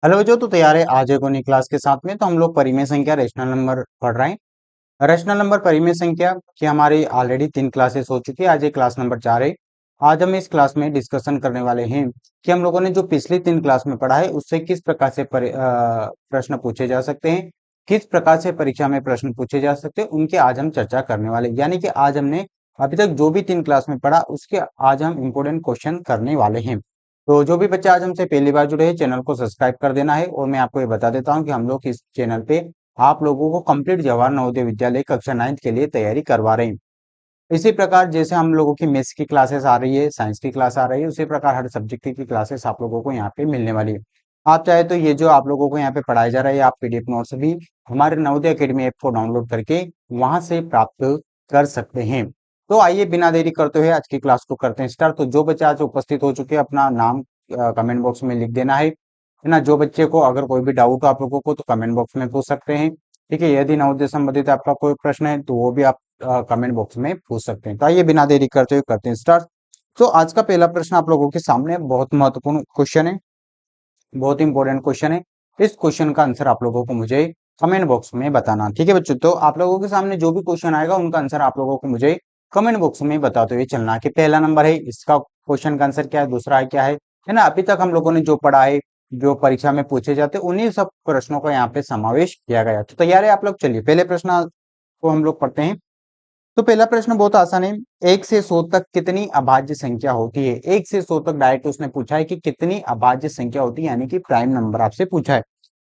Hello बच्चों, तो तैयार है आज एक नई क्लास के साथ में। तो हम लोग परिमेय संख्या रेशनल नंबर पढ़ रहे हैं। रेशनल नंबर परिमेय संख्या की हमारी ऑलरेडी 3 क्लासेस हो चुकी है। आज ये क्लास नंबर 4 है। आज हम इस क्लास में डिस्कशन करने वाले हैं कि हम लोगों ने जो पिछली 3 क्लास में पढ़ा है उससे किस प्रकार से प्रश्न पूछे जा सकते हैं, किस प्रकार से परीक्षा में प्रश्न पूछे जा सकते हैं, उनकी आज हम चर्चा करने वाले हैं। यानी कि आज हमने अभी तक जो भी 3 क्लास में पढ़ा उसके आज हम इम्पोर्टेंट क्वेश्चन करने वाले हैं। तो जो भी बच्चा आज हमसे पहली बार जुड़े हैं, चैनल को सब्सक्राइब कर देना है। और मैं आपको ये बता देता हूँ कि हम लोग इस चैनल पे आप लोगों को कंप्लीट जवाहर नवोदय विद्यालय कक्षा 9th के लिए तैयारी करवा रहे हैं। इसी प्रकार जैसे हम लोगों की मैथ्स की क्लासेस आ रही है, साइंस की क्लास आ रही है, उसी प्रकार हर सब्जेक्ट की क्लासेस आप लोगों को यहाँ पे मिलने वाली है। आप चाहे तो ये जो आप लोगों को यहाँ पे पढ़ाया जा रहा है, आप पीडीएफ नोट्स भी हमारे नवोदय अकेडमी ऐप को डाउनलोड करके वहां से प्राप्त कर सकते हैं। तो आइए बिना देरी करते हुए आज की क्लास को करते हैं स्टार्ट। तो जो बच्चे आज उपस्थित हो चुके हैं अपना नाम कमेंट बॉक्स में लिख देना है ना। जो बच्चे को अगर कोई भी डाउट हो आप लोगों को तो कमेंट बॉक्स में पूछ सकते हैं। ठीक है, यदि नवोदय संबंधित आपका कोई प्रश्न है तो वो भी आप कमेंट बॉक्स में पूछ सकते हैं। तो आइए बिना देरी करते हुए करते हैं स्टार्ट। तो आज का पहला प्रश्न आप लोगों के सामने बहुत महत्वपूर्ण क्वेश्चन है, बहुत इंपॉर्टेंट क्वेश्चन है। इस क्वेश्चन का आंसर आप लोगों को मुझे कमेंट बॉक्स में बताना। ठीक है बच्चों, तो आप लोगों के सामने जो भी क्वेश्चन आएगा उनका आंसर आप लोगों को मुझे कमेंट बॉक्स में बताते हुए चलना कि पहला नंबर है इसका क्वेश्चन का आंसर क्या है, दूसरा है क्या है ना। अभी तक हम लोगों ने जो पढ़ा है, जो परीक्षा में पूछे जाते उन्हीं सब प्रश्नों का यहाँ पे समावेश किया गया। तो तैयार है आप लोग? चलिए पहले प्रश्न को हम लोग पढ़ते हैं। तो पहला प्रश्न बहुत आसान है। 1 से 100 तक कितनी अभाज्य संख्या होती है? 1 से 100 तक डायरेक्ट उसने पूछा है कि कितनी अभाज्य संख्या होती है, यानी कि प्राइम नंबर आपसे पूछा है।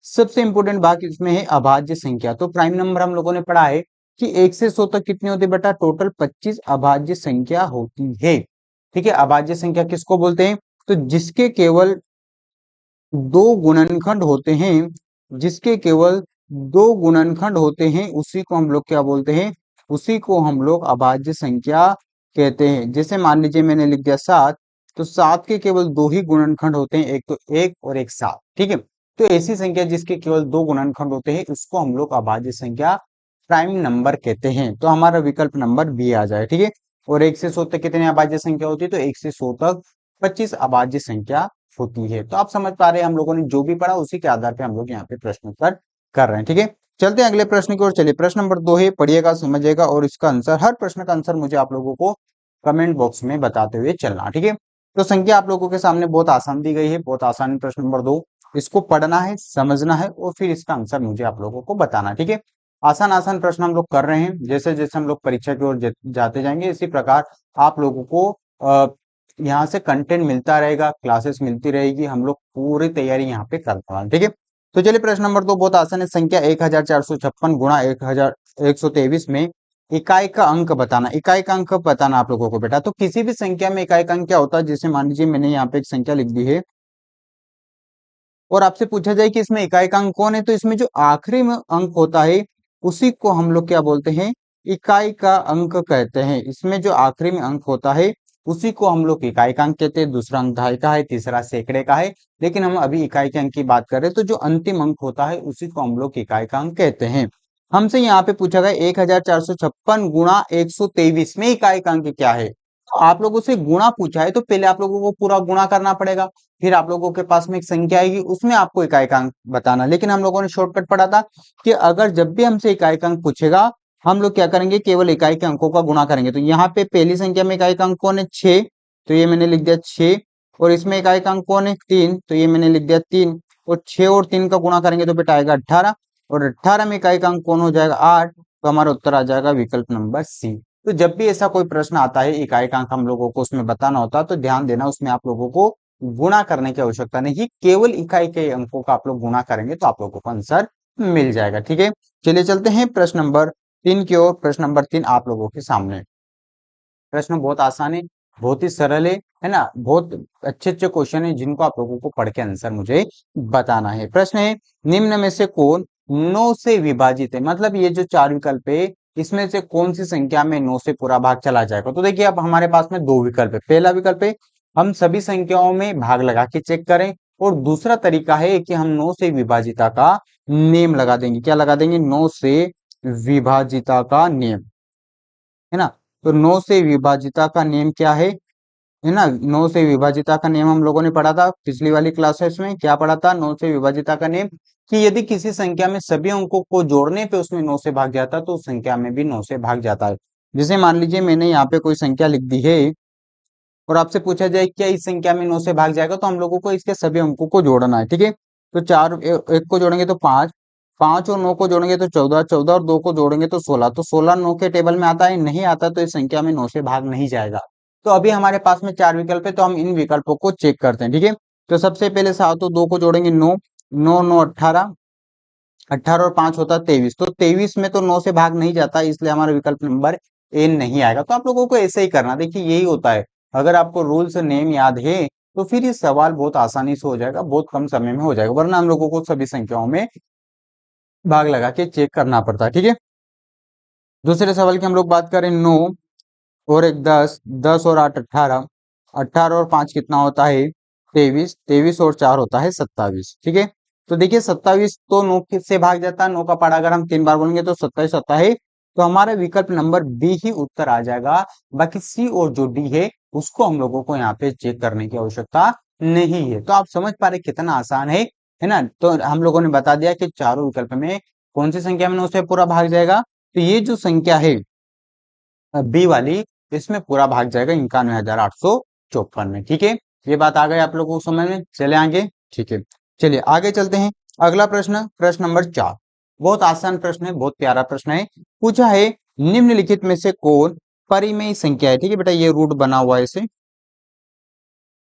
सबसे इंपॉर्टेंट बात इसमें है अभाज्य संख्या। तो प्राइम नंबर हम लोगों ने पढ़ा है कि 1 से 100 तक कितनी होती है बेटा? टोटल 25 अभाज्य संख्या होती है। ठीक है, अभाज्य संख्या किसको बोलते हैं? तो जिसके केवल दो गुणनखंड होते हैं, जिसके केवल दो गुणनखंड होते हैं उसी को हम लोग क्या बोलते हैं? उसी को हम लोग अभाज्य संख्या कहते हैं। जैसे मान लीजिए मैंने लिख दिया 7, तो 7 के केवल दो ही गुणनखंड होते हैं, एक तो 1 और एक 7। ठीक है, तो ऐसी संख्या जिसके केवल दो गुणनखंड होते हैं उसको हम लोग अभाज्य संख्या प्राइम नंबर कहते हैं। तो हमारा विकल्प नंबर बी आ जाए। ठीक है, और 1 से 100 तक कितनी अभाज्य संख्या होती है? तो 1 से 100 तक 25 अभाज्य संख्या होती है। तो आप समझ पा रहे हैं हम लोगों ने जो भी पढ़ा उसी के आधार पे हम लोग यहाँ पे प्रश्न उत्तर कर रहे हैं। ठीक है, चलते हैं अगले प्रश्न की ओर। चलिए प्रश्न नंबर 2 है, पढ़िएगा समझिएगा और इसका आंसर, हर प्रश्न का आंसर मुझे आप लोगों को कमेंट बॉक्स में बताते हुए चलना। ठीक है, तो संख्या आप लोगों के सामने बहुत आसान दी गई है, बहुत आसान प्रश्न नंबर 2। इसको पढ़ना है, समझना है और फिर इसका आंसर मुझे आप लोगों को बताना। ठीक है, आसान आसान प्रश्न हम लोग कर रहे हैं। जैसे जैसे हम लोग परीक्षा की ओर जाते जाएंगे इसी प्रकार आप लोगों को यहाँ से कंटेंट मिलता रहेगा, क्लासेस मिलती रहेगी, हम लोग पूरी तैयारी यहाँ पे करने वाले। ठीक है, तो चलिए प्रश्न नंबर 2 बहुत आसान है। संख्या 1456 गुणा 1123 में इकाई का अंक बताना। इकाई का अंक बताना आप लोगों को बेटा। तो किसी भी संख्या में इकाई का अंक क्या होता है? जैसे मान लीजिए मैंने यहाँ पे एक संख्या लिख दी है और आपसे पूछा जाए कि इसमें इकाई का अंक कौन है, तो इसमें जो आखिरी में अंक होता है उसी को हम लोग क्या बोलते हैं? इकाई का अंक कहते हैं। इसमें जो आखिरी में अंक होता है उसी को हम लोग इकाई का अंक कहते हैं। दूसरा अंक दहाई का है, तीसरा सैकड़े का है, लेकिन हम अभी इकाई के अंक की बात कर रहे हैं। तो जो अंतिम अंक होता है उसी को हम लोग इकाई का अंक कहते हैं। हमसे यहाँ पे पूछा गया 1456 गुणा 123 में इकाई का अंक क्या है। तो आप लोगों से गुणा पूछा है तो पहले आप लोगों को पूरा गुणा करना पड़ेगा, फिर आप लोगों के पास में एक संख्या आएगी उसमें आपको इकाई का अंक बताना। लेकिन हम लोगों ने शॉर्टकट पढ़ा था कि अगर जब भी हमसे इकाई का अंक पूछेगा हम लोग क्या करेंगे? केवल इकाई के अंकों का गुणा करेंगे। तो यहाँ पे पहली संख्या में इकाई का अंक कौन है? 6, तो ये मैंने लिख दिया 6। और इसमें इकाई का अंक कौन है? 3, तो ये मैंने लिख दिया 3। और 6 और 3 का गुणा करेंगे तो बेटा आएगा 18। और 18 में इकाई का अंक कौन हो जाएगा? 8। तो हमारा उत्तर आ जाएगा विकल्प नंबर सी। तो जब भी ऐसा कोई प्रश्न आता है इकाई का अंक हम लोगों को उसमें बताना होता है तो ध्यान देना उसमें आप लोगों को गुणा करने की आवश्यकता नहीं, केवल इकाई के अंकों का आप लोग गुणा करेंगे तो आप लोगों को आंसर मिल जाएगा। ठीक है, चलिए चलते हैं प्रश्न नंबर 3 की ओर। प्रश्न नंबर 3 आप लोगों के सामने। प्रश्न बहुत आसान है, बहुत ही सरल है ना। बहुत अच्छे अच्छे क्वेश्चन है जिनको आप लोगों को पढ़ के आंसर मुझे बताना है। प्रश्न है, निम्न में से कौन 9 से विभाजित है? मतलब ये जो 4 विकल्प है इसमें से कौन सी संख्या में 9 से पूरा भाग चला जाएगा? तो देखिए अब हमारे पास में दो विकल्प है। पहला विकल्प है हम सभी संख्याओं में भाग लगा के चेक करें, और दूसरा तरीका है कि हम 9 से विभाजिता का नेम लगा देंगे। क्या लगा देंगे? 9 से विभाजिता का नियम, है ना। तो 9 से विभाजिता का नियम क्या है? है ना। 9 से विभाजिता का नियम हम लोगों ने पढ़ा था पिछली वाली क्लासेस में। क्या पढ़ा था? 9 से विभाजिता का नियम, कि यदि किसी संख्या में सभी अंकों को जोड़ने पे उसमें 9 से भाग जाता तो उस संख्या में भी 9 से भाग जाता है। जैसे मान लीजिए मैंने यहाँ पे कोई संख्या लिख दी है और आपसे पूछा जाए क्या इस संख्या में 9 से भाग जाएगा, तो हम लोगों को इसके सभी अंकों को जोड़ना है। ठीक है, तो एक को जोड़ेंगे तो 5, 5 और 9 को जोड़ेंगे तो 14, 14 और 2 को जोड़ेंगे तो 16, तो 16 9 के टेबल में आता है? नहीं आता, तो इस संख्या में 9 से भाग नहीं जाएगा। तो अभी हमारे पास में 4 विकल्प है, तो हम इन विकल्पों को चेक करते हैं। ठीक है, तो सबसे पहले 7 और 2 को जोड़ेंगे 9, 9 9 18, 18 और 5 होता है 23, तो 23 में तो 9 से भाग नहीं जाता, इसलिए हमारा विकल्प नंबर ए नहीं आएगा। तो आप लोगों को ऐसे ही करना, देखिए यही होता है। अगर आपको रूल्स नेम याद है तो फिर ये सवाल बहुत आसानी से हो जाएगा, बहुत कम समय में हो जाएगा, वरना हम लोगों को सभी संख्याओं में भाग लगा के चेक करना पड़ता है। ठीक है, दूसरे सवाल की हम लोग बात करें, 9 और एक 10, 10 और 8 18, 18 और 5 कितना होता है? 23, 23 और 4 होता है 27। ठीक है, तो देखिए 27 तो 9 से भाग जाता है, 9 का पढ़ा अगर हम 3 बार बोलेंगे तो 27 होता है, तो हमारा विकल्प नंबर बी ही उत्तर आ जाएगा। बाकी सी और जो डी है उसको हम लोगों को यहाँ पे चेक करने की आवश्यकता नहीं है। तो आप समझ पा रहे कितना आसान है ना। तो हम लोगों ने बता दिया कि चारों विकल्प में कौन सी संख्या में 9 से पूरा भाग जाएगा, तो ये जो संख्या है बी वाली, इसमें पूरा भाग जाएगा 91,854 में। ठीक है, ये बात आ गई आप लोगों को समझ में। चले आगे, ठीक है, चलिए आगे चलते हैं। अगला प्रश्न, प्रश्न नंबर 4, बहुत आसान प्रश्न है, बहुत प्यारा प्रश्न है। पूछा है निम्नलिखित में से कौन परिमेय संख्या है? ठीक है बेटा, ये रूट बना हुआ है इसे।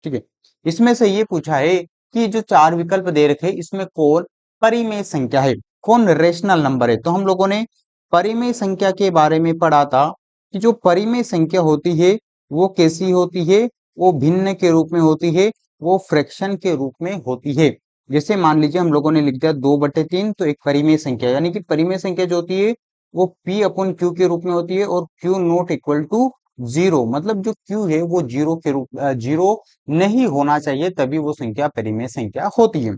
ठीक है, इसमें से ये पूछा है कि जो 4 विकल्प दे रखे इसमें कौन परिमेय संख्या है, कौन रेशनल नंबर है। तो हम लोगों ने परिमेय संख्या के बारे में पढ़ा था कि जो परिमेय संख्या होती है वो कैसी होती है, वो भिन्न के रूप में होती है, वो फ्रैक्शन के रूप में होती है। जैसे मान लीजिए हम लोगों ने लिख दिया 2/3, तो एक परिमेय संख्या, यानी कि परिमेय संख्या जो होती है वो पी अपॉन क्यू के रूप में होती है, और Q not equal to zero, मतलब जो क्यू है वो जीरो के रूप जीरो नहीं होना चाहिए, तभी वो संख्या परिमेय संख्या होती है।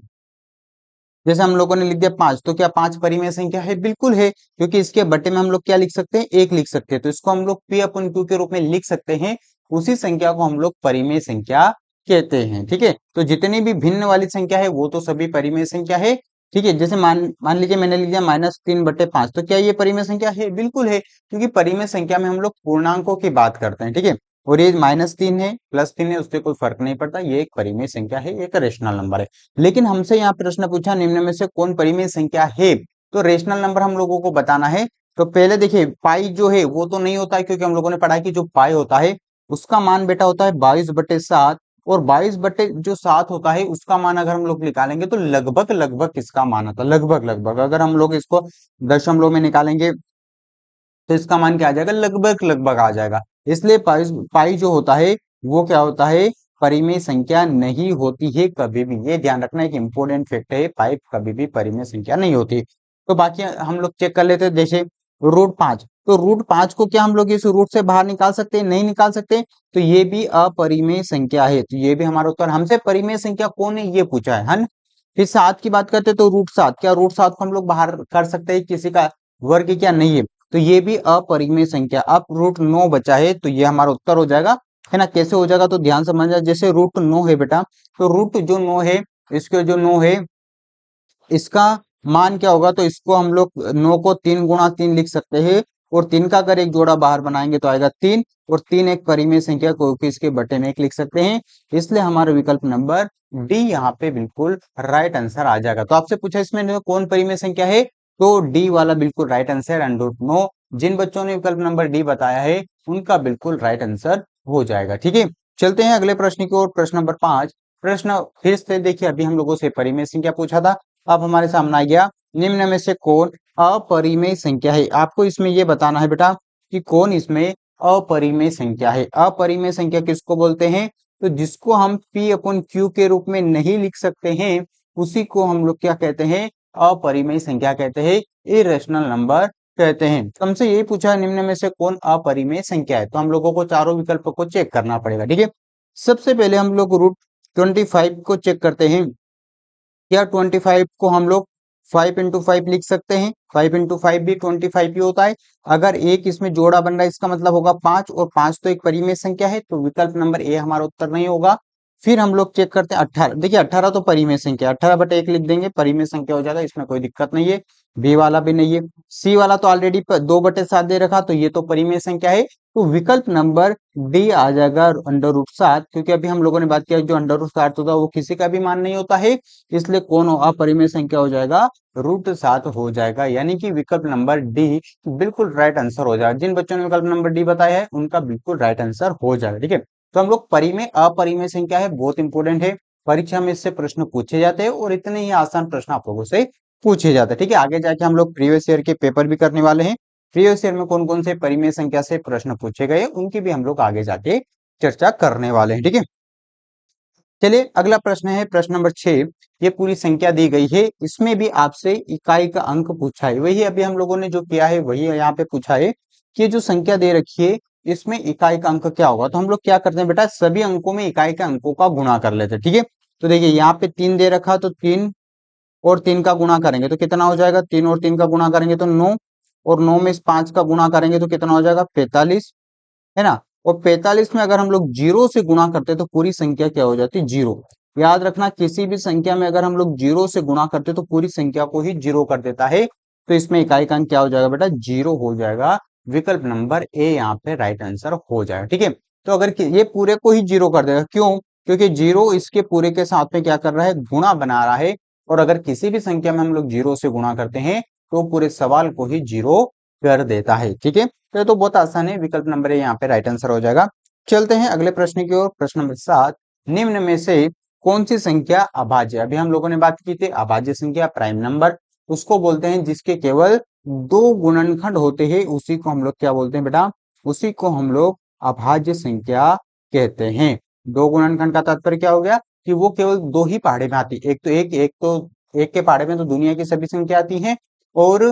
जैसे हम लोगों ने लिख दिया 5, तो क्या 5 परिमेय संख्या है? बिल्कुल है, क्योंकि इसके बटे में हम लोग क्या लिख सकते हैं? 1 लिख सकते हैं, तो इसको हम लोग पी अपन क्यू के रूप में लिख सकते हैं। उसी संख्या को हम लोग परिमेय संख्या कहते हैं। ठीक है, तो जितनी भी भिन्न वाली संख्या है वो तो सभी परिमेय संख्या है। ठीक है, जैसे मान मान लीजिए मैंने लिख दिया -3/5, तो क्या ये परिमेय संख्या है? बिल्कुल है, क्योंकि परिमेय संख्या में हम लोग पूर्णांकों की बात करते हैं। ठीक है, और ये -3 है, +3 है, उससे कोई फर्क नहीं पड़ता, ये एक परिमेय संख्या है, एक रेशनल नंबर है। लेकिन हमसे यहाँ प्रश्न पूछा निम्न में से कौन परिमेय संख्या है, तो रेशनल नंबर हम लोगों को बताना है। तो पहले देखिए पाई जो है वो तो नहीं होता है, क्योंकि हम लोगों ने पढ़ा है कि जो पाई होता है उसका मान बेटा होता है 22/7, और 22/7 होता है उसका मान अगर हम लोग निकालेंगे तो लगभग लगभग किसका मान होता है? लगभग लगभग अगर हम लोग इसको दशमलव में निकालेंगे तो इसका मान क्या आ जाएगा? लगभग लगभग आ जाएगा। इसलिए पाई जो होता है वो क्या होता है? परिमेय संख्या नहीं होती है कभी भी। ये ध्यान रखना, एक इंपॉर्टेंट फैक्ट है, पाई कभी भी परिमेय संख्या नहीं होती। तो बाकी हम लोग चेक कर लेते हैं। जैसे √5, तो √5 को क्या हम लोग इस रूट से बाहर निकाल सकते हैं? नहीं निकाल सकते, तो ये भी अपरिमेय संख्या है, तो ये भी हमारा उत्तर। हमसे परिमेय संख्या कौन है ये पूछा है ना। फिर 7 की बात करते हैं, तो √7, क्या √7 को हम लोग बाहर कर सकते हैं किसी का वर्ग? क्या नहीं है, तो ये भी अपरिमेय संख्या। अब √9 बचा है, तो ये हमारा उत्तर हो जाएगा, है ना। कैसे हो जाएगा तो ध्यान समझना। जैसे √9 है बेटा, तो रूट जो 9 है, इसके जो 9 है इसका मान क्या होगा? तो इसको हम लोग 9 को 3 गुणा 3 लिख सकते हैं, और 3 का अगर एक जोड़ा बाहर बनाएंगे तो आएगा 3, और 3 एक परिमेय संख्या को इसके बटे में 1 लिख सकते हैं। इसलिए हमारा विकल्प नंबर डी यहाँ पे बिल्कुल राइट आंसर आ जाएगा। तो आपसे पूछा इसमें कौन परिमेय संख्या है, तो डी वाला बिल्कुल राइट आंसर। √9, जिन बच्चों ने विकल्प नंबर डी बताया है उनका बिल्कुल राइट आंसर हो जाएगा। ठीक है, चलते हैं अगले प्रश्न की ओर। प्रश्न नंबर 5, प्रश्न फिर से देखिए, अभी हम लोगों से परिमेय संख्या पूछा था, अब हमारे सामने आ गया निम्न में से कौन अपरिमेय संख्या है। आपको इसमें ये बताना है बेटा कि कौन इसमें अपरिमेय संख्या है। अपरिमेय संख्या किसको बोलते हैं? तो जिसको हम P अपन Q के रूप में नहीं लिख सकते हैं उसी को हम लोग क्या कहते हैं? अपरिमेय संख्या कहते हैं, इरेशनल नंबर कहते हैं। तो हमसे यही पूछा है निम्न में से कौन अपरिमेय संख्या है, तो हम लोगों को चारों विकल्प को चेक करना पड़ेगा। ठीक है, सबसे पहले हम लोग √25 को चेक करते हैं। क्या 25 को हम लोग 5 × 5 लिख सकते हैं, 5 × 5 भी 25 ही होता है। अगर एक इसमें जोड़ा बन रहा है इसका मतलब होगा 5, और 5 तो एक परिमेय संख्या है, तो विकल्प नंबर ए हमारा उत्तर नहीं होगा। फिर हम लोग चेक करते हैं 18। देखिए 18 तो परिमेय संख्या, 18/1 लिख देंगे, परिमेय संख्या हो जाएगा, इसमें कोई दिक्कत नहीं है। बी वाला भी नहीं है। सी वाला तो ऑलरेडी 2/7 दे रखा, तो ये तो परिमेय संख्या है। तो विकल्प नंबर डी आ जाएगा √7, क्योंकि अभी हम लोगों ने बात किया जो √7 होता है वो किसी का भी मान नहीं होता है, इसलिए कौन अपरिमेय संख्या हो जाएगा, √7 हो जाएगा। यानी कि विकल्प नंबर डी बिल्कुल राइट आंसर हो जाएगा। जिन बच्चों ने विकल्प नंबर डी बताया है उनका बिल्कुल राइट आंसर हो जाएगा। ठीक है, तो हम लोग परिमेय अपरिमेय संख्या है, बहुत इंपॉर्टेंट है, परीक्षा में इससे प्रश्न पूछे जाते हैं और इतने ही आसान प्रश्न आप लोगों से पूछे जाते हैं। ठीक है, आगे जाके हम लोग प्रीवियस ईयर के पेपर भी करने वाले हैं। प्रीवियस ईयर में कौन कौन से परिमेय संख्या से प्रश्न पूछे गए उनकी भी हम लोग आगे जाके चर्चा करने वाले हैं। ठीक है, चलिए अगला प्रश्न है प्रश्न नंबर 6। ये पूरी संख्या दी गई है, इसमें भी आपसे इकाई का अंक पूछा है। वही अभी हम लोगों ने जो किया है वही यहाँ पे पूछा है कि जो संख्या दे रखी है इसमें इकाई का अंक क्या होगा। तो हम लोग क्या करते हैं बेटा, सभी अंकों में इकाई के अंकों का गुणा कर लेते हैं। ठीक है, तो देखिए यहाँ पे 3 दे रखा, तो 3 और 3 का गुणा करेंगे तो कितना हो जाएगा, 3 और 3 का गुणा करेंगे तो 9, और 9 में इस 5 का गुणा करेंगे तो कितना हो जाएगा, 45, है ना। और 45 में अगर हम लोग 0 से गुणा करते हैं तो पूरी संख्या क्या हो जाती है, 0। याद रखना, किसी भी संख्या में अगर हम लोग 0 से गुणा करते हैं तो पूरी संख्या को ही 0 कर देता है। तो इसमें इकाई का अंक क्या हो जाएगा बेटा, 0 हो जाएगा। विकल्प नंबर ए यहाँ पे राइट आंसर हो जाएगा। ठीक है, तो अगर ये पूरे को ही 0 कर देगा, क्यों, क्योंकि 0 इसके पूरे के साथ में क्या कर रहा है, गुणा बना रहा है। और अगर किसी भी संख्या में हम लोग 0 से गुणा करते हैं तो पूरे सवाल को ही 0 कर देता है। ठीक है, तो ये तो बहुत आसान है, विकल्प नंबर ए यहाँ पे राइट आंसर हो जाएगा। चलते हैं अगले प्रश्न की ओर। प्रश्न नंबर 7, निम्न में से कौन सी संख्या अभाज्य। अभी हम लोगों ने बात की थी अभाज्य संख्या, प्राइम नंबर उसको बोलते हैं जिसके केवल 2 गुणनखंड होते हैं, उसी को हम लोग क्या बोलते हैं बेटा, उसी को हम लोग अभाज्य संख्या कहते हैं। 2 गुणनखंड का तात्पर्य क्या हो गया कि वो केवल 2 ही पहाड़े में आती है, एक के पहाड़े में तो दुनिया की सभी संख्या आती है और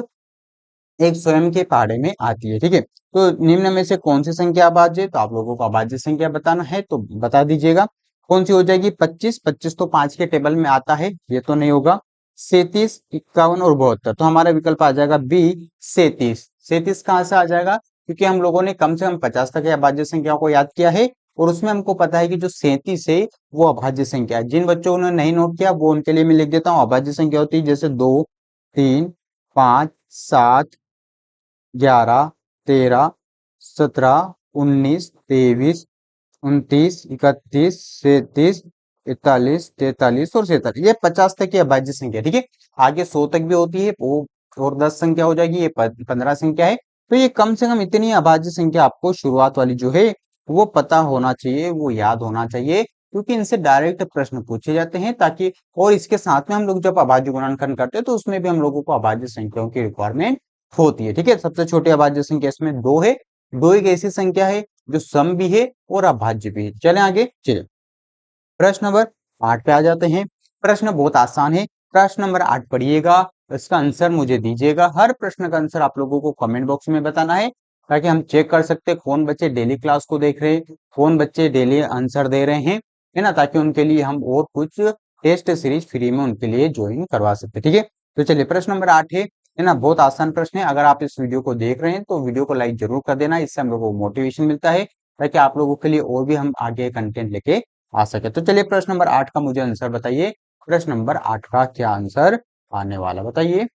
एक स्वयं के पहाड़े में आती है। ठीक है, तो निम्न में से कौन सी संख्या अभाज्य, तो आप लोगों को अभाज्य संख्या बताना है तो बता दीजिएगा। कौन सी हो जाएगी, 25, 25 तो 5 के टेबल में आता है, ये तो नहीं होगा। 37, 51 और 72, तो हमारा विकल्प आ जाएगा बी 37। 37 कहाँ से आ जाएगा, क्योंकि हम लोगों ने कम से कम 50 तक अभाज्य संख्या को याद किया है और उसमें हमको पता है कि जो 37 है वो अभाज्य संख्या है। जिन बच्चों ने नहीं नोट किया वो उनके लिए मैं लिख देता हूँ, अभाज्य संख्या होती है जैसे 2, 3, 5, 7, 11, 13, 17, 19, 23, 29, 31, 37, 41, 43 और 47, ये 50 तक की अभाज्य संख्या। ठीक है, आगे 100 तक भी होती है वो और 10 संख्या हो जाएगी, ये 15 संख्या है। तो ये कम से कम इतनी अभाज्य संख्या आपको शुरुआत वाली जो है वो पता होना चाहिए, वो याद होना चाहिए, क्योंकि इनसे डायरेक्ट प्रश्न पूछे जाते हैं। ताकि और इसके साथ में हम लोग जब अभाज्य गुणनखंड करते हैं तो उसमें भी हम लोगों को अभाज्य संख्याओं की रिक्वायरमेंट होती है। ठीक है, सबसे छोटी अभाज्य संख्या इसमें 2 है। 2 एक ऐसी संख्या है जो सम भी है और अभाज्य भी है। चले आगे, चलिए प्रश्न नंबर 8 पे आ जाते हैं। प्रश्न बहुत आसान है, प्रश्न नंबर 8 पढ़िएगा, इसका आंसर मुझे दीजिएगा। हर प्रश्न का आंसर आप लोगों को कमेंट बॉक्स में बताना है ताकि हम चेक कर सकते हैं कौन बच्चे डेली क्लास को देख रहे हैं, कौन बच्चे डेली आंसर दे रहे हैं, है ना, ताकि उनके लिए हम और कुछ टेस्ट सीरीज फ्री में उनके लिए ज्वाइन करवा सकते हैं। ठीक है, तो चलिए प्रश्न नंबर 8 है ना, बहुत आसान प्रश्न है। अगर आप इस वीडियो को देख रहे हैं तो वीडियो को लाइक जरूर कर देना, इससे हम लोगों को मोटिवेशन मिलता है ताकि आप लोगों के लिए और भी हम आगे कंटेंट लेके आ सके। तो चलिए प्रश्न नंबर 8 का मुझे आंसर बताइए। प्रश्न नंबर 8 का क्या आंसर आने वाला बताइए।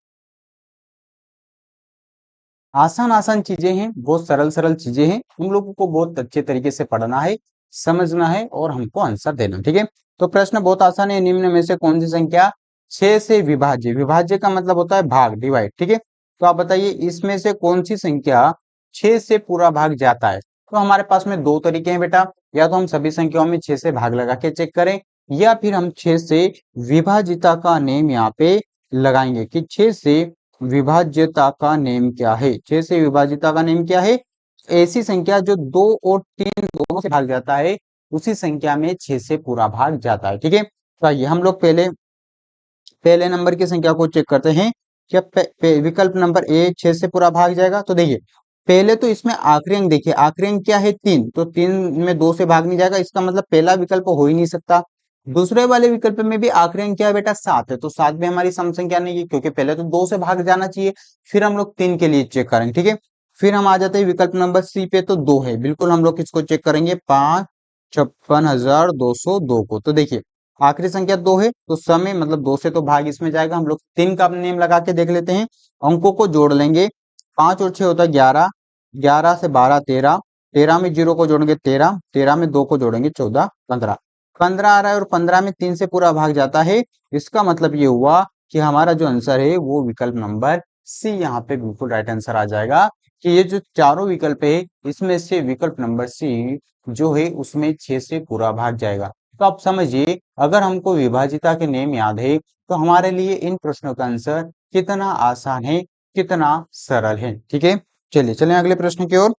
आसान आसान चीजें हैं, बहुत सरल सरल चीजें हैं, हम लोगों को बहुत अच्छे तरीके से पढ़ना है, समझना है और हमको आंसर देना। ठीक है, तो प्रश्न बहुत आसान है, निम्न में से कौन सी संख्या 6 से विभाज्य, विभाज्य का मतलब होता है भाग, डिवाइड। ठीक है, तो आप बताइए इसमें से कौन सी संख्या 6 से पूरा भाग जाता है। तो हमारे पास में दो तरीके हैं बेटा, या तो हम सभी संख्याओं में 6 से भाग लगा के चेक करें, या फिर हम 6 से विभाजिता का नेम यहाँ पे लगाएंगे कि 6 से विभाज्यता का नेम क्या है। 6 से विभाजिता का नेम क्या है, ऐसी संख्या जो 2 और 3 दोनों से भाग जाता है उसी संख्या में 6 से पूरा भाग जाता है। ठीक है, तो आइए हम लोग पहले नंबर की संख्या को चेक करते हैं। क्या विकल्प नंबर ए 6 से पूरा भाग जाएगा, तो देखिए पहले तो इसमें आखिरी अंक देखिए, आखिरी अंक क्या है 3, तो 3 में 2 से भाग नहीं जाएगा, इसका मतलब पहला विकल्प हो ही नहीं सकता। दूसरे वाले विकल्प में भी आखिरी अंक क्या है बेटा 7 है, तो 7 भी हमारी सम संख्या नहीं है, क्योंकि पहले तो 2 से भाग जाना चाहिए, फिर हम लोग 3 के लिए चेक करेंगे। ठीक है, फिर हम आ जाते हैं विकल्प नंबर सी पे, तो 2 है, बिल्कुल हम लोग किसको चेक करेंगे 5,56,202 को। तो देखिए आखिरी संख्या 2 है, तो समय मतलब 2 से तो भाग इसमें जाएगा, हम लोग 3 का नेम लगा के देख लेते हैं, अंकों को जोड़ लेंगे, 5 और 6 होता है 11, 11 से 12 13, 13 में 0 को जोड़ेंगे 13, 13 में 2 को जोड़ेंगे 14, 15, 15 आ रहा है और 15 में 3 से पूरा भाग जाता है। इसका मतलब ये हुआ कि हमारा जो आंसर है वो विकल्प नंबर सी यहाँ पे बिल्कुल राइट आंसर आ जाएगा, कि ये जो चारों विकल्प है इसमें से विकल्प नंबर सी जो है उसमें 6 से पूरा भाग जाएगा। तो आप समझिए, अगर हमको विभाजिता के नियम याद है तो हमारे लिए इन प्रश्नों का आंसर कितना आसान है, कितना सरल है। ठीक है, चलिए चलें अगले प्रश्न की ओर।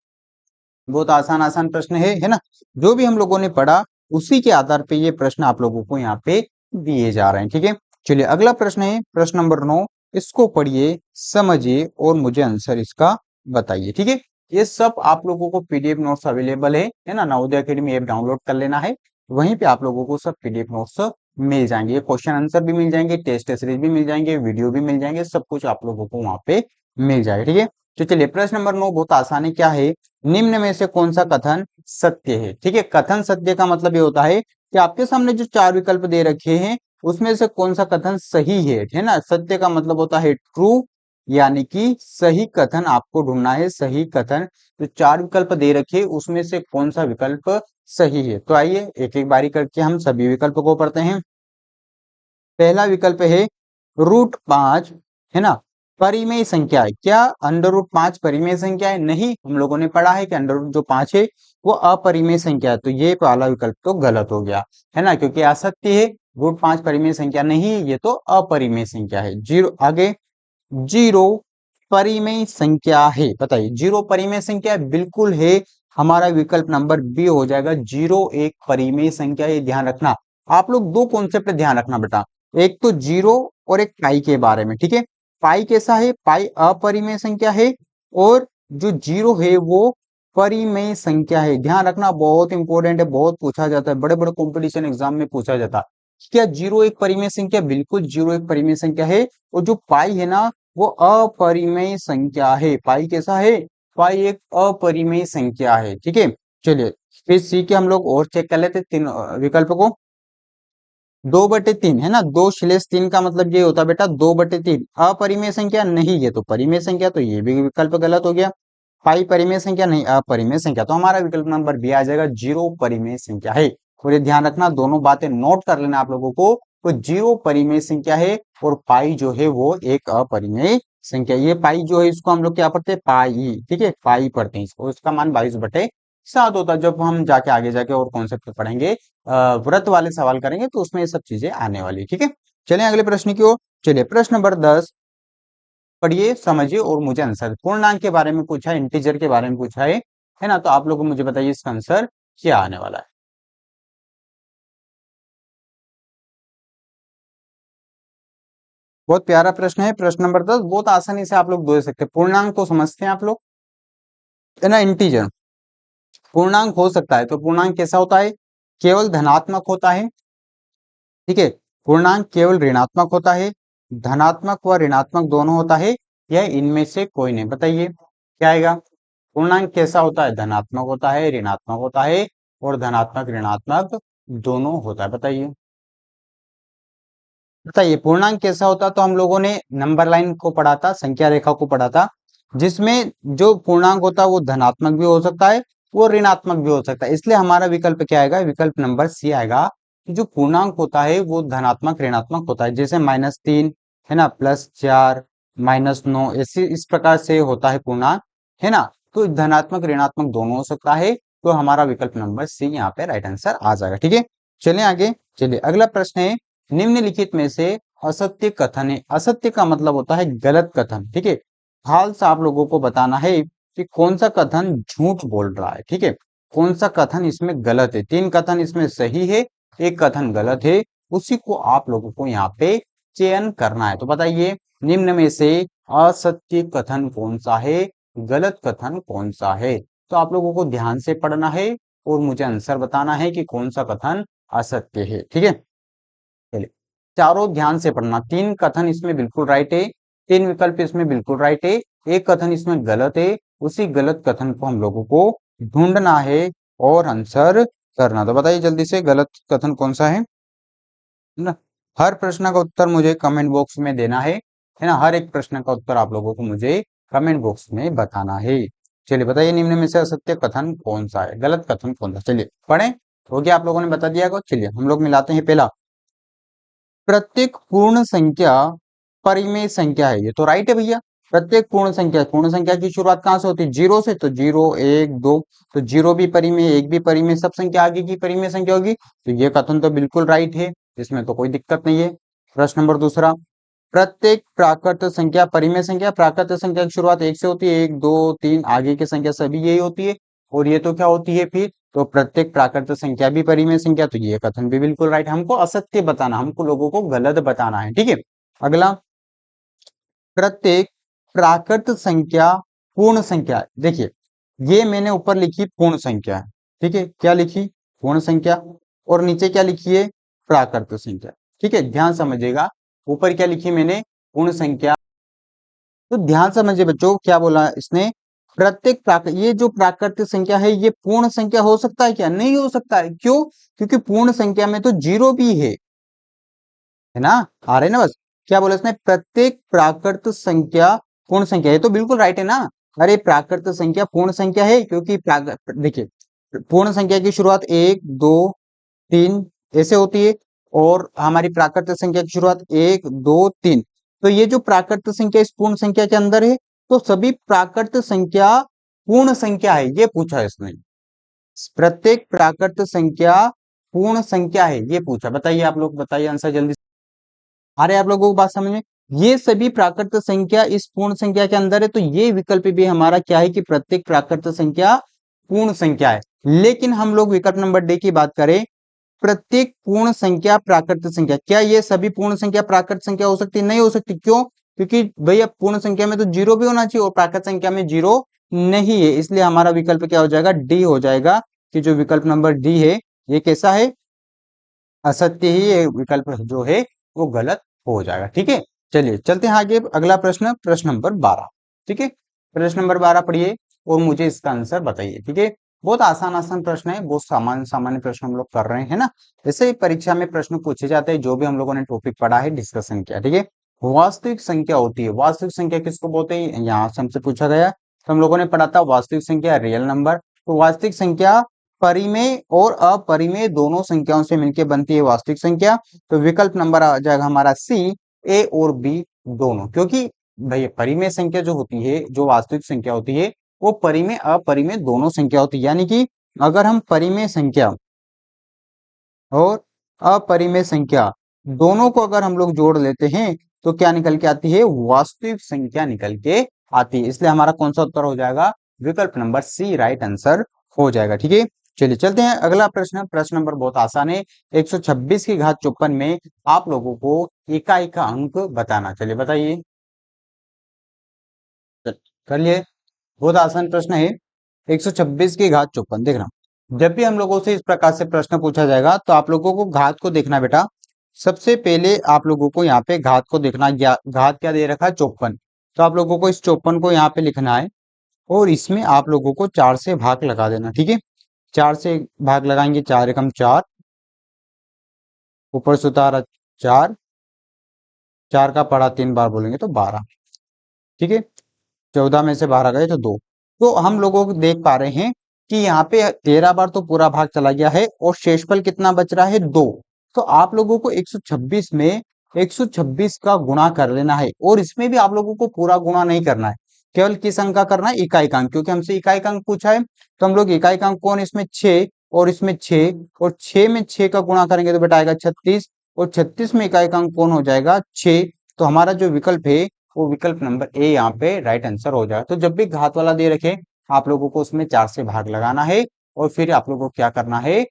बहुत आसान आसान प्रश्न है ना, जो भी हम लोगों ने पढ़ा उसी के आधार पे ये प्रश्न आप लोगों को यहाँ पे दिए जा रहे हैं। ठीक है, चलिए अगला प्रश्न है प्रश्न नंबर 9, इसको पढ़िए, समझिए और मुझे आंसर इसका बताइए। ठीक है, ये सब आप लोगों को पीडीएफ नोट्स अवेलेबल है ना, नवोदय अकेडमी ऐप डाउनलोड कर लेना है, वहीं पे आप लोगों को सब पीडीएफ नोट्स मिल जाएंगे, क्वेश्चन आंसर भी मिल जाएंगे, टेस्ट सीरीज भी मिल जाएंगे, वीडियो भी मिल जाएंगे, सब कुछ आप लोगों को वहां पे मिल जाएगा। ठीक है, तो चलिए प्रश्न नंबर 9 बहुत आसान है, क्या है, निम्न में से कौन सा कथन सत्य है। ठीक है, कथन सत्य का मतलब ये होता है कि आपके सामने जो 4 विकल्प दे रखे हैं उसमें से कौन सा कथन सही है ना। सत्य का मतलब होता है ट्रू, यानी कि सही कथन आपको ढूंढना है, सही कथन। तो 4 विकल्प दे रखे उसमें से कौन सा विकल्प सही है, तो आइए एक एक बारी करके हम सभी विकल्प को पढ़ते हैं। पहला विकल्प है √5, है ना, परिमेय संख्या है। क्या √5 परिमेय संख्या है? नहीं, हम लोगों ने पढ़ा है कि अंडर जो 5 है वो अपरिमेय संख्या है, तो ये वाला विकल्प तो गलत हो गया, है ना, क्योंकि असत्य है, √5 परिमेय संख्या नहीं, ये तो अपरिमेय संख्या है। जीरो आगे, जीरो परिमेय संख्या है, बताइए जीरो परिमेय संख्या बिल्कुल है, हमारा विकल्प नंबर बी हो जाएगा, जीरो एक परिमेय संख्या है। ध्यान रखना, आप लोग दो कॉन्सेप्ट ध्यान रखना बेटा, एक तो जीरो और एक पाई के बारे में। ठीक है, पाई कैसा है, पाई अपरिमेय संख्या है और जो जीरो है वो परिमेय संख्या है। ध्यान रखना, बहुत इंपॉर्टेंट है, बहुत पूछा जाता है, बड़े बड़े कॉम्पिटिशन एग्जाम में पूछा जाता है। क्या जीरो एक परिमेय संख्या? बिल्कुल जीरो एक परिमेय संख्या है, और जो पाई है ना वो अपरिमेय संख्या है। पाई कैसा है, पाई एक अपरिमेय संख्या है। ठीक है, चलिए फिर सी के हम लोग और चेक कर लेते तीन विकल्प को। 2/3 है ना, 2/3 का मतलब ये होता है बेटा 2/3 अपरिमेय संख्या नहीं, ये तो परिमेय संख्या, तो ये भी विकल्प गलत हो गया। पाई परिमेय संख्या नहीं, अपरिमेय संख्या, तो हमारा विकल्प नंबर बी आ जाएगा, जीरो परिमेय संख्या है। और ये ध्यान रखना, दोनों बातें नोट कर लेना आप लोगों को, तो जीरो परिमेय संख्या है और पाई जो है वो एक अपरिमेय संख्या। ये पाई जो है इसको हम लोग क्या पढ़ते हैं, पाई, ठीक है, पाई पढ़ते हैं इसको, इसका मान 22/7 होता है। जब हम जाके आगे जाके और कॉन्सेप्ट पढ़ेंगे, व्रत वाले सवाल करेंगे तो उसमें ये सब चीजें आने वाली। ठीक है, चलिए अगले प्रश्न की ओर। चलिए प्रश्न नंबर 10 पढ़िए, समझिए और मुझे आंसर। पूर्णांक के बारे में पूछा है, इंटीजर के बारे में पूछा है ना, तो आप लोग मुझे बताइए इसका आंसर क्या आने वाला है। बहुत प्यारा प्रश्न है, प्रश्न नंबर 10 बहुत आसानी से आप लोग दे सकते हैं। पूर्णांक को समझते हैं आप लोग, है ना, इंटीजर पूर्णांक हो सकता है, तो पूर्णांक कैसा होता है, केवल धनात्मक होता है। ठीक है, पूर्णांक केवल ऋणात्मक होता है, धनात्मक व ऋणात्मक दोनों होता है, या इनमें से कोई नहीं। बताइए क्या आएगा, पूर्णांक कैसा होता है, धनात्मक होता है, ऋणात्मक होता है, और धनात्मक ऋणात्मक दोनों होता है। बताइए बताइए पूर्णांक कैसा होता, तो हम लोगों ने नंबर लाइन को पढ़ा था, संख्या रेखा को पढ़ा था, जिसमें जो पूर्णांक होता है वो धनात्मक भी हो सकता है, वो ऋणात्मक भी हो सकता है। इसलिए हमारा विकल्प क्या आएगा, विकल्प नंबर सी आएगा, कि जो पूर्णांक होता है वो धनात्मक ऋणात्मक होता है, जैसे -3 है ना, +4, -9, ऐसे इस प्रकार से होता है पूर्णांक, है ना, तो धनात्मक ऋणात्मक दोनों हो सकता है, तो हमारा विकल्प नंबर सी यहाँ पे राइट आंसर आ जाएगा। ठीक है, चलिए आगे, चलिए अगला प्रश्न है, निम्नलिखित में से असत्य कथन है। असत्य का मतलब होता है गलत कथन। ठीक है, हाल से आप लोगों को बताना है कि कौन सा कथन झूठ बोल रहा है। ठीक है, कौन सा कथन इसमें गलत है, 3 कथन इसमें सही है, एक कथन गलत है, उसी को आप लोगों को यहाँ पे चयन करना है। तो बताइए निम्न में से असत्य कथन कौन सा है, गलत कथन कौन सा है। तो आप लोगों को ध्यान से पढ़ना है और मुझे आंसर बताना है कि कौन सा कथन असत्य है। ठीक है, चलिए, चारों ध्यान से पढ़ना। 3 कथन इसमें बिल्कुल राइट है, 3 विकल्प इसमें बिल्कुल राइट है, एक कथन इसमें गलत है। उसी गलत कथन को हम लोगों को ढूंढना है और आंसर करना। तो बताइए जल्दी से गलत कथन कौन सा है ना। हर प्रश्न का उत्तर मुझे कमेंट बॉक्स में देना है ना। हर एक प्रश्न का उत्तर आप लोगों को मुझे कमेंट बॉक्स में बताना है। चलिए बताइए, निम्न में से असत्य कथन कौन सा है, गलत कथन कौन सा। चलिए पढ़ें। हो गया, आप लोगों ने बता दिया को। चलिए हम लोग मिलाते हैं। पहला, प्रत्येक पूर्ण संख्या परिमेय संख्या है। ये तो राइट है भैया। प्रत्येक पूर्ण संख्या की शुरुआत कहां से होती है? जीरो से। तो जीरो, एक, दो, तो जीरो भी परिमेय, एक भी परिमेय, सब संख्या आगे की परिमेय संख्या होगी। तो ये कथन तो बिल्कुल राइट है, इसमें तो कोई दिक्कत नहीं है। प्रश्न नंबर दूसरा, प्रत्येक प्राकृत संख्या परिमेय संख्या। प्राकृत संख्या की शुरुआत एक से होती है, एक, दो, तीन, आगे की संख्या सभी यही होती है। और ये तो क्या होती है फिर? तो प्रत्येक प्राकृत संख्या भी परिमेय संख्या। तो ये कथन भी बिल्कुल राइट। हमको असत्य बताना, हमको लोगों को गलत बताना है, ठीक है। अगला, प्रत्येक प्राकृत संख्या पूर्ण संख्या है। देखिए, ये मैंने ऊपर लिखी पूर्ण संख्या है, ठीक है। क्या लिखी? पूर्ण संख्या। और नीचे क्या लिखी है? प्राकृत संख्या, ठीक है। ध्यान समझिएगा, ऊपर क्या लिखी मैंने? पूर्ण संख्या। तो ध्यान समझिए बच्चों, क्या बोला इसने? प्रत्येक ये जो प्राकृतिक संख्या है, ये पूर्ण संख्या हो सकता है क्या? नहीं हो सकता है। क्यों? क्योंकि पूर्ण संख्या में तो जीरो भी है ना। आ रहे ना बस। क्या बोला इसने? प्रत्येक प्राकृत संख्या पूर्ण संख्या। ये तो बिल्कुल राइट है ना। अरे प्राकृत संख्या पूर्ण संख्या है, क्योंकि देखिए, पूर्ण संख्या की शुरुआत एक, दो, तीन ऐसे होती है। और हमारी प्राकृत संख्या की शुरुआत एक, दो, तीन। तो ये जो प्राकृत संख्या इस पूर्ण संख्या के अंदर है, तो सभी प्राकृत संख्या पूर्ण संख्या है, ये पूछा इसने। प्रत्येक प्राकृत संख्या पूर्ण संख्या है, ये पूछा। बताइए, आप लोग बताइए आंसर जल्दी। अरे आप लोगों को बात समझ में? ये सभी प्राकृत संख्या इस पूर्ण संख्या के अंदर है, तो ये विकल्प भी हमारा क्या है कि प्रत्येक प्राकृत संख्या पूर्ण संख्या है। लेकिन हम लोग विकल्प नंबर डी की बात करें, प्रत्येक पूर्ण संख्या प्राकृत संख्या। क्या ये सभी पूर्ण संख्या प्राकृत संख्या हो सकती? नहीं हो सकती। क्यों? क्योंकि भैया पूर्ण संख्या में तो जीरो भी होना चाहिए और प्राकृत संख्या में जीरो नहीं है। इसलिए हमारा विकल्प क्या हो जाएगा? डी हो जाएगा। कि जो विकल्प नंबर डी है, ये कैसा है? असत्य ही। ये विकल्प जो है वो गलत हो जाएगा, ठीक है। चलिए चलते हैं आगे। अगला प्रश्न, प्रश्न नंबर 12, ठीक है। प्रश्न नंबर 12 पढ़िए और मुझे इसका आंसर बताइए, ठीक है। बहुत आसान आसान प्रश्न है, बहुत सामान्य सामान्य प्रश्न हम लोग कर रहे हैं ना। ऐसे ही परीक्षा में प्रश्न पूछे जाते हैं, जो भी हम लोगों ने टॉपिक पढ़ा है, डिस्कशन किया, ठीक है। वास्तविक संख्या होती है। वास्तविक संख्या किसको बोलते हैं? यहाँ से हमसे पूछा गया। तो हम लोगों ने पढ़ा था वास्तविक संख्या रियल नंबर। तो वास्तविक संख्या परिमेय और अपरिमेय दोनों संख्याओं से मिलकर बनती है वास्तविक संख्या। तो विकल्प नंबर आ जाएगा हमारा सी, ए और बी दोनों। क्योंकि भाई परिमेय संख्या जो होती है, जो वास्तविक संख्या होती है, वो परिमेय अपरिमेय दोनों संख्या होती है। यानी कि अगर हम परिमेय संख्या और अपरिमेय संख्या दोनों को अगर हम लोग जोड़ लेते हैं, तो क्या निकल के आती है? वास्तविक संख्या निकल के आती है। इसलिए हमारा कौन सा उत्तर हो जाएगा? विकल्प नंबर सी राइट आंसर हो जाएगा, ठीक है। चलिए चलते हैं अगला प्रश्न। प्रश्न नंबर बहुत आसान है। 126 की घात 54 में आप लोगों को इकाई का अंक बताना। चलिए बताइए, कर लिए। बहुत आसान प्रश्न है। 126 की घात 54। देखना, जब भी हम लोगों से इस प्रकार से प्रश्न पूछा जाएगा, तो आप लोगों को घात को देखना बेटा। सबसे पहले आप लोगों को यहाँ पे घात को देखना। घात क्या दे रखा है? 54। तो आप लोगों को इस 54 को यहाँ पे लिखना है और इसमें आप लोगों को 4 से भाग लगा देना, ठीक है। 4 से भाग लगाएंगे, 4 एकम 4, ऊपर से उतारा 4, 4 का पढ़ा 3 बार बोलेंगे तो 12, ठीक है। 14 में से 12 गए तो 2। तो हम लोगों को देख पा रहे हैं कि यहाँ पे 13 बार तो पूरा भाग चला गया है और शेषफल कितना बच रहा है? 2। तो आप लोगों को 126 में 126 का गुणा कर लेना है। और इसमें भी आप लोगों को पूरा गुणा नहीं करना है, केवल किस अंक का करना है? इकाई का अंक। क्योंकि हमसे इकाई का अंक पूछा है, तो हम लोग इकाई का अंक कौन? इसमें 6 और इसमें 6, और 6 में 6 का गुणा करेंगे तो बेटा आएगा 36, और 36 में इकाई का अंक कौन हो जाएगा? 6। तो हमारा जो विकल्प है वो विकल्प नंबर ए यहाँ पे राइट आंसर हो जाएगा। तो जब भी घात वाला दे रखे, आप लोगों को उसमें 4 से भाग लगाना है और फिर आप लोगों को क्या करना है?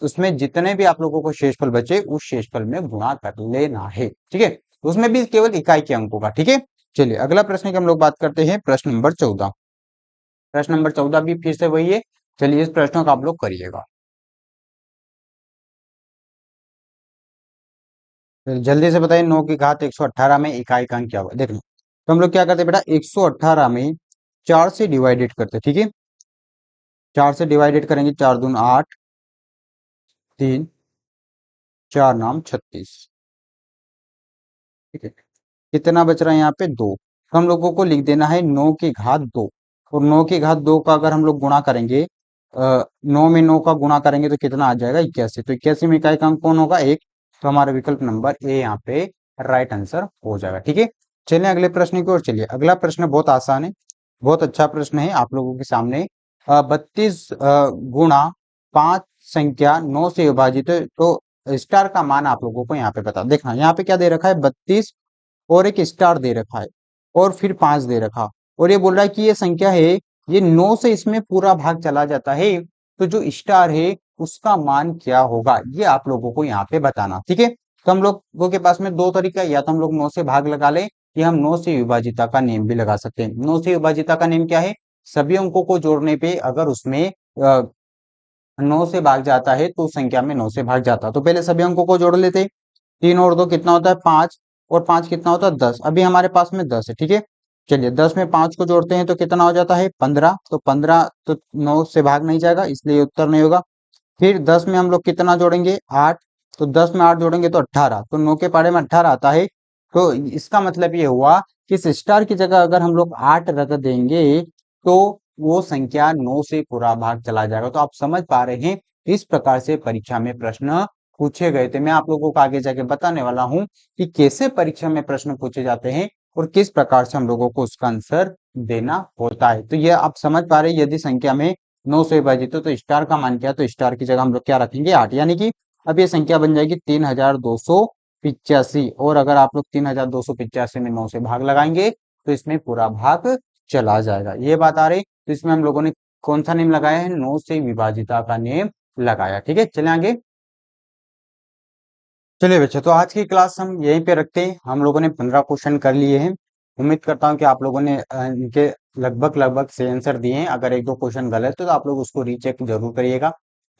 उसमें जितने भी आप लोगों को शेषफल बचे, उस शेषफल में गुणा कर लेना है, ठीक है। उसमें भी केवल इकाई के अंकों का, ठीक है। चलिए अगला प्रश्न की हम लोग बात करते हैं, प्रश्न नंबर 14। प्रश्न नंबर 14 भी फिर से वही है। चलिए इस प्रश्नों का आप लोग करिएगा। तो जल्दी से बताइए 9 की घात 118 में इकाई का अंक क्या होगा। देखना, तो हम लोग क्या करते हैं बेटा, 118 में 4 से डिवाइडेड करते हैं, ठीक है। 4 से डिवाइडेड करेंगे, 4 दून 8, 3 4 नाम 36, ठीक है। कितना बच रहा है यहाँ पे, 2। तो हम लोगों को लिख देना है 9 की घात 2। और 9 की घात 2 का अगर हम लोग गुणा करेंगे, 9 में 9 का गुणा करेंगे तो कितना आ जाएगा, 81। तो 81 में इकाई का अंक कौन होगा, 1। तो हमारा विकल्प नंबर ए यहाँ पे राइट आंसर हो जाएगा, ठीक है। चलिए अगले प्रश्न की ओर चलिए। अगला प्रश्न बहुत आसान है, बहुत अच्छा प्रश्न है आप लोगों के सामने। 32 गुणा 5 संख्या 9 से विभाजित है, तो स्टार का मान आप लोगों को यहाँ पे बता। देखना यहाँ पे क्या दे रखा है, 32 और एक स्टार दे रखा है, और फिर 5 दे रखा, और ये बोल रहा है कि ये संख्या है, ये 9 से इसमें पूरा भाग चला जाता है, तो जो स्टार है उसका मान क्या होगा, ये आप लोगों को यहाँ पे बताना, ठीक है। तो हम लोगों के पास में दो तरीका है, या तो हम लोग 9 से भाग लगा लें, या हम 9 से विभाजिता का नियम भी लगा सकते हैं। 9 से विभाजिता का नियम क्या है, सभी अंकों को जोड़ने पे अगर उसमें 9 से भाग जाता है तो संख्या में 9 से भाग जाता है। तो पहले सभी अंकों को जोड़ लेते, 3 और 2 कितना होता है, 5, और 5 कितना होता है, 10। अभी हमारे पास में 10 है, ठीक है। चलिए 10 में 5 को जोड़ते हैं तो कितना हो जाता है, 15। तो 15 तो 9 से भाग नहीं जाएगा, इसलिए उत्तर नहीं होगा। फिर 10 में हम लोग कितना जोड़ेंगे, 8। तो 10 में 8 जोड़ेंगे तो 18। तो 9 के पारे में 18 आता है। तो इसका मतलब ये हुआ कि इस स्टार की जगह अगर हम लोग 8 रख देंगे तो वो संख्या 9 से पूरा भाग चला जाएगा। तो आप समझ पा रहे हैं, इस प्रकार से परीक्षा में प्रश्न पूछे गए थे। मैं आप लोगों को आगे जाके बताने वाला हूं कि कैसे परीक्षा में प्रश्न पूछे जाते हैं और किस प्रकार से हम लोगों को उसका आंसर देना होता है। तो ये आप समझ पा रहे हैं, यदि संख्या में 9 से विभाजित हो तो स्टार का मान क्या है, तो स्टार की जगह हम लोग क्या रखेंगे, 8। यानी कि अब ये संख्या बन जाएगी 3285। और अगर आप लोग 3285 में 9 से भाग लगाएंगे तो इसमें पूरा भाग चला जाएगा। ये बात आ रही, तो इसमें हम लोगों ने कौन सा नियम लगाया है, 9 से विभाजिता का नियम लगाया, ठीक है। चले आगे। चलिए बच्चे, तो आज की क्लास हम यहीं पे रखते हैं। हम लोगों ने 15 क्वेश्चन कर लिए हैं। उम्मीद करता हूँ कि आप लोगों ने इनके लगभग लगभग से आंसर दिए हैं। अगर एक दो क्वेश्चन गलत है तो आप लोग उसको रीचेक जरूर करिएगा।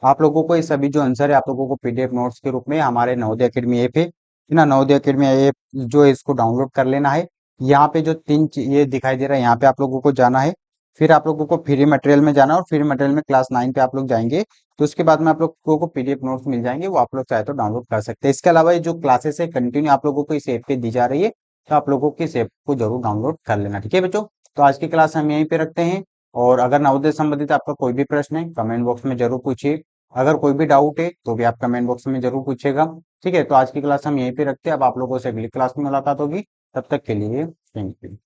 आप लोगों को ये सभी जो आंसर है आप लोगों को पीडीएफ नोट्स के रूप में हमारे नवोदय अकेडमी ऐप है ना, नवोदय अकेडमी ऐप जो है इसको डाउनलोड कर लेना है। यहाँ पे जो ये दिखाई दे रहा है, यहाँ पे आप लोगों को जाना है। फिर आप लोगों को फ्री मटेरियल में जाना है, और फ्री मटेरियल में क्लास 9 पे आप लोग जाएंगे तो उसके बाद में आप लोगों को पीडीएफ नोट्स मिल जाएंगे, वो आप लोग चाहे तो डाउनलोड कर सकते हैं। इसके अलावा ये जो क्लासेस है कंटिन्यू आप लोगों को इस ऐप पे दी जा रही है, तो आप लोगों को इस ऐप को जरूर डाउनलोड कर लेना, ठीक है बच्चों। तो आज की क्लास हम यहीं पे रखते हैं, और अगर नवोदय संबंधित आपका कोई भी प्रश्न है कमेंट बॉक्स में जरूर पूछिए। अगर कोई भी डाउट है तो भी आप कमेंट बॉक्स में जरूर पूछिएगा, ठीक है। तो आज की क्लास हम यहीं पे रखते हैं, अब आप लोगों से अगली क्लास में मुलाकात होगी, तब तक के लिए थैंक यू।